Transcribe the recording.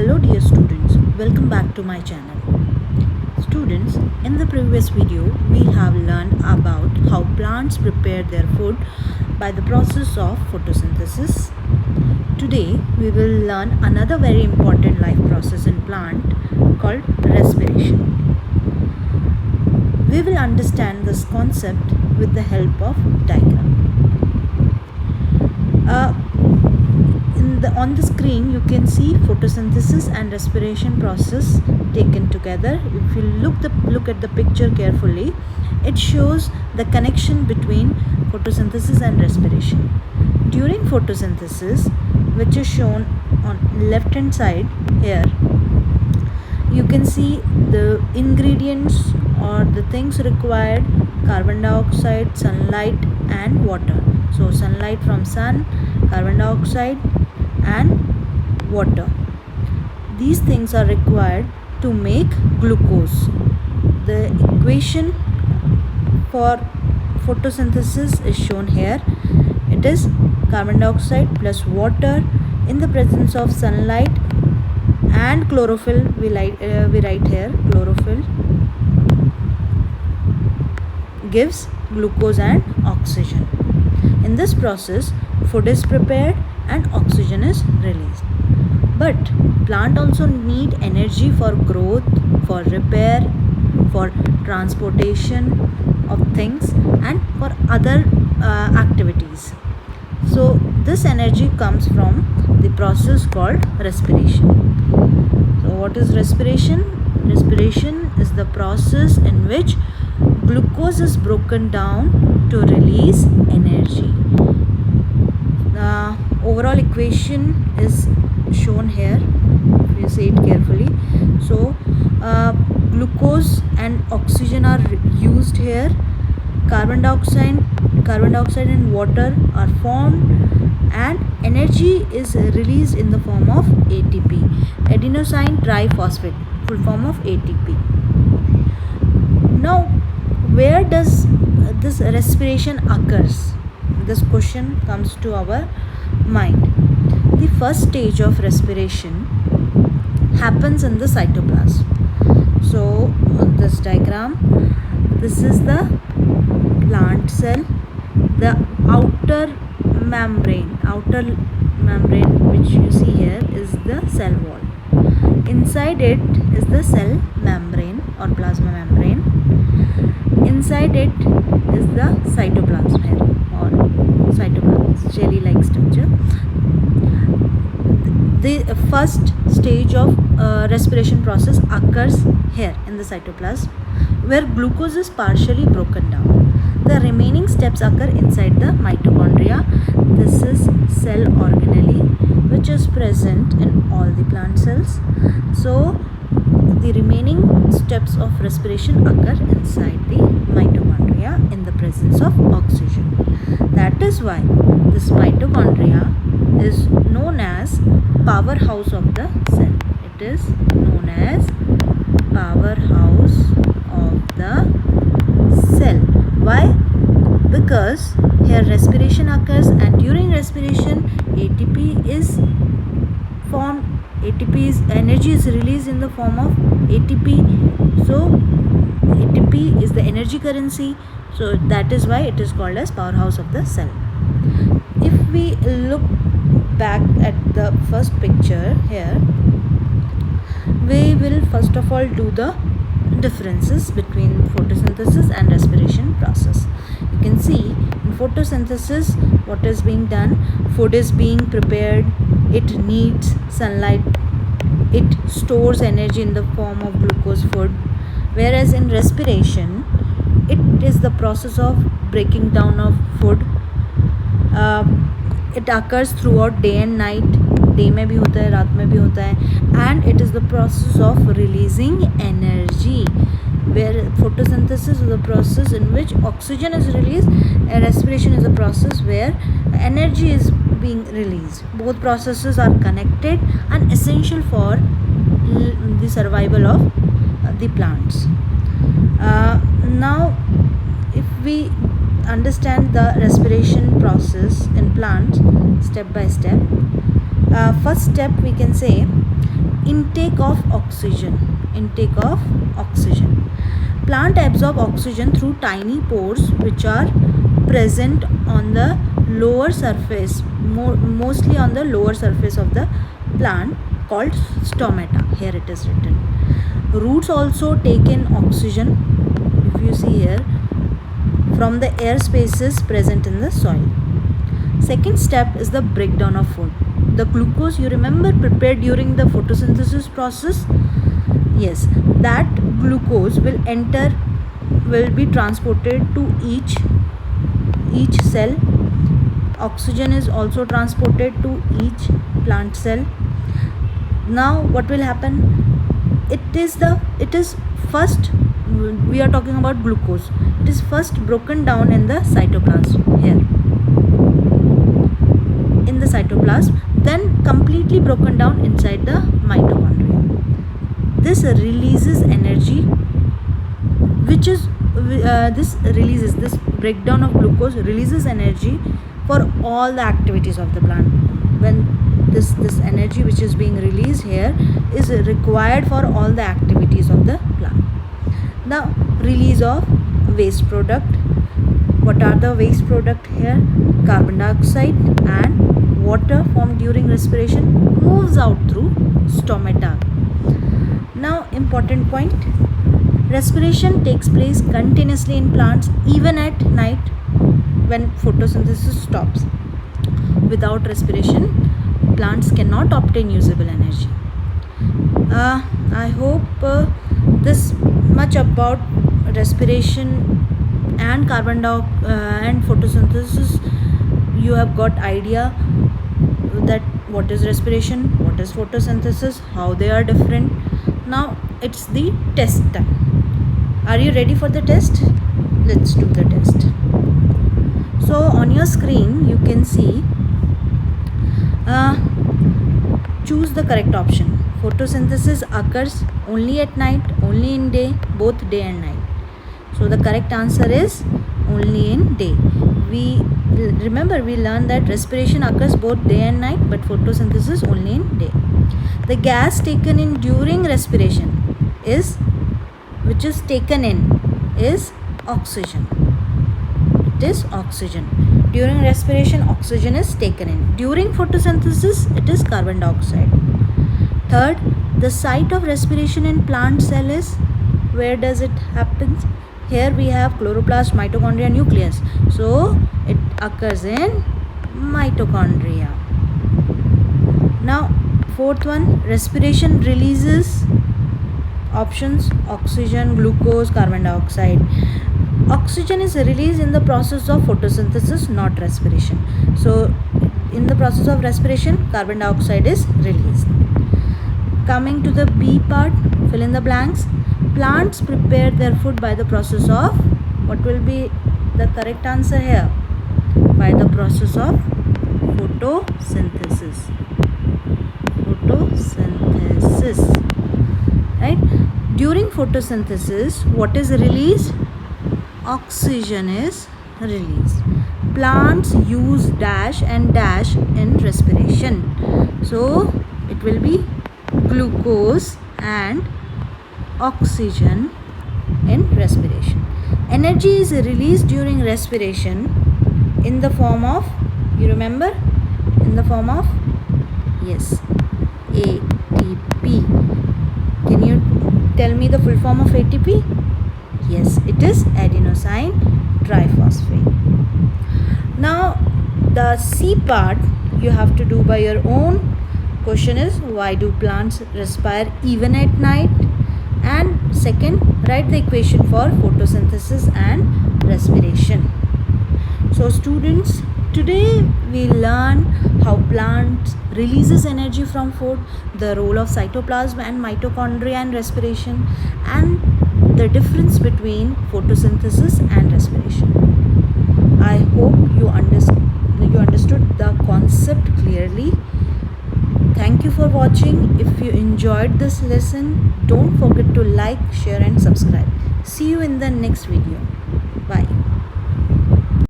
Hello dear students, welcome back to my channel. Students, in the previous video we have learned about how plants prepare their food by the process of photosynthesis. Today we will learn another very important life process in plant called respiration. We will understand this concept with the help of diagram. On the screen you can see photosynthesis and respiration process taken together. If you look at the picture carefully, it shows the connection between photosynthesis and respiration. During photosynthesis, which is shown on left hand side here, you can see the ingredients or the things required: carbon dioxide, sunlight and water. So sunlight from sun, carbon dioxide and water. These things are required to make glucose. The equation for photosynthesis is shown here. It is carbon dioxide plus water in the presence of sunlight and chlorophyll. We write here chlorophyll gives glucose and oxygen. In this process, food is prepared and oxygen is released. But plant also need energy for growth, for repair, for transportation of things and for other activities. So this energy comes from the process called respiration. So what is respiration? Respiration is the process in which glucose is broken down to release energy. Overall equation is shown here if you see it carefully. So glucose and oxygen are used here. Carbon dioxide and water are formed and energy is released in the form of ATP, adenosine triphosphate, full form of ATP. Now where does this respiration occurs? This question comes to our mind. The first stage of respiration happens in the cytoplasm. So on this diagram, this is the plant cell. The outer membrane which you see here is the cell wall. Inside it is the cell membrane or plasma membrane. Inside it is the cytoplasm here, or cytoplasm, jelly-like structure. The first stage of respiration process occurs here in the cytoplasm, where glucose is partially broken down. The remaining steps occur inside the mitochondria. This is cell organelle which is present in all the plant cells. So the remaining steps of respiration occur inside the mitochondria in the presence of oxygen. That is why this mitochondria is known as powerhouse of the cell. It is known as powerhouse of the cell. Why? Because here respiration occurs, and during respiration ATP is formed. Energy is released in the form of ATP. So ATP is the energy currency. So that is why it is called as powerhouse of the cell. If we look back at the first picture here, we will first of all do the differences between photosynthesis and respiration process. You can see in photosynthesis what is being done: food is being prepared, it needs sunlight, it stores energy in the form of glucose food. Whereas in respiration, it is the process of breaking down of food. It occurs throughout day and night. Day में भी होता है, रात में भी होता है, and it is the process of releasing energy. Where photosynthesis is the process in which oxygen is released, and respiration is a process where energy is being released. Both processes are connected and essential for the survival of the plants. Now if we understand the respiration process in plants step by step, first step we can say intake of oxygen. Plant absorb oxygen through tiny pores which are present on the lower surface, mostly on the lower surface of the plant, called stomata. Here it is written. Roots also take in oxygen, if you see here, from the air spaces present in the soil. Second step is the breakdown of food. The glucose, you remember, prepared during the photosynthesis process? Yes, that glucose will be transported to each cell. Oxygen is also transported to each plant cell. Now what will happen? It is first, we are talking about glucose. It is first broken down in the cytoplasm, here in the cytoplasm, then completely broken down inside the mitochondria. This releases energy, this breakdown of glucose releases energy for all the activities of the plant. When this energy which is being released here is required for all the activities of the plant. Now, release of waste product. What are the waste product here? Carbon dioxide and water formed during respiration moves out through stomata. Now, important point. Respiration takes place continuously in plants even at night when photosynthesis stops. Without respiration, plants cannot obtain usable energy. I hope this much about respiration and and photosynthesis you have got idea that what is respiration, what is photosynthesis, how they are different. Now it's the test time. Are you ready for the test? Let's do the test. So on your screen you can see, choose the correct option. Photosynthesis occurs only at night, only in day, both day and night. So the correct answer is only in day. We learned that respiration occurs both day and night, but photosynthesis only in day. The gas taken in during respiration is oxygen. It is oxygen. During respiration, oxygen is taken in. During photosynthesis, it is carbon dioxide. Third, the site of respiration in plant cell is, where does it happen? Here we have chloroplast, mitochondria, nucleus. So it occurs in mitochondria. Now, fourth one, respiration releases options: oxygen, glucose, carbon dioxide. Oxygen is released in the process of photosynthesis, not respiration. So in the process of respiration, carbon dioxide is released. Coming to the B part, fill in the blanks. Plants prepare their food by the process of, what will be the correct answer here? By the process of photosynthesis. Right? During photosynthesis, what is released? Oxygen is released. Plants use dash and dash in respiration. So it will be glucose and oxygen in respiration. Energy is released during respiration in the form of, you remember, in the form of, yes, ATP. Can you tell me the full form of ATP? Yes, it is adenosine triphosphate. Now the C part you have to do by your own. Question is, why do plants respire even at night? And second, write the equation for photosynthesis and respiration. So students, today we learn how plants releases energy from food, the role of cytoplasm and mitochondria in respiration, and the difference between photosynthesis and respiration. I hope you understood the concept clearly. Thank you for watching. If you enjoyed this lesson, don't forget to like, share and subscribe. See you in the next video. Bye.